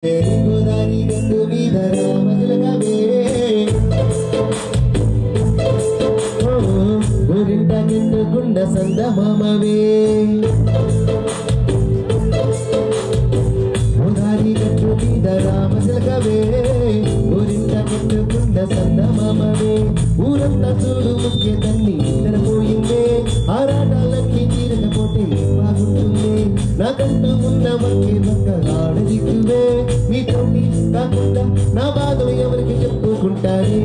గోదారి గంగు మీద రామజలకవే ఊరింట నిండుకుండ సందమామవే గోదారి గంగు మీద రామజలకవే ఊరింట నిండుకుండ సందమామవే ఊరంతా చూడు ముఖ్య తల్లి నిద్రపోయిందే ఆరాటాలన్నీ తీరకపోతే బాగుంటుంది నాకంటూ ఉన్న ఒకే ఒక్క ఆడదిక్కువే నీతోటి కాకుండా నా బాధలు ఎవరికి చెప్పుకుంటారే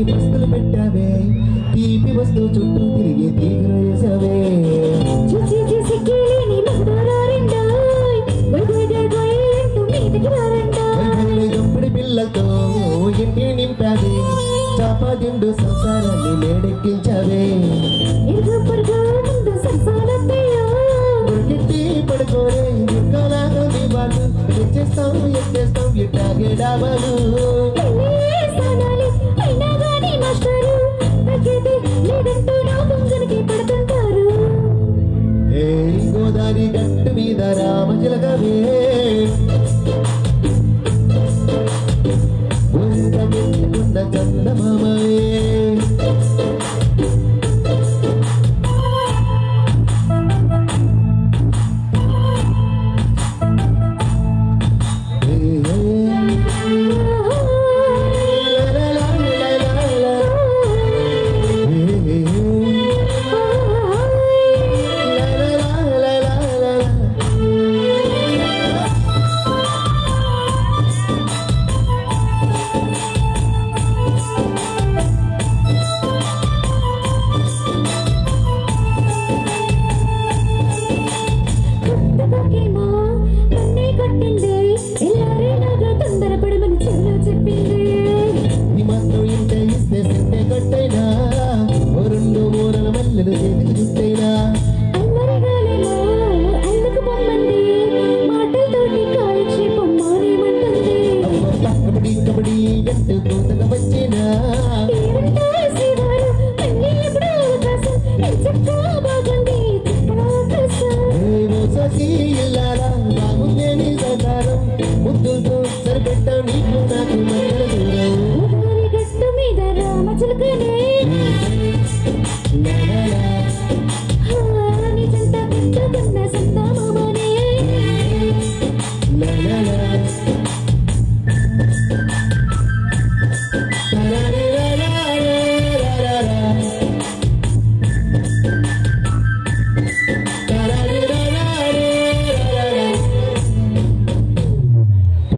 బస్తులు పెట్టావే తీపి వస్తువు చుట్టూ తిరిగి తీగలు వేసావే గంపుడి పిల్లలతో ఇంటి నింపావే చాపాదిండు సంసారాన్ని మేడెక్కించావే పడుకోరే ఇంకాలాగా నీ వాళ్ళు ఎచ్చేస్తాం ఎట్టేస్తాం ఇట్టాగే డాబాలు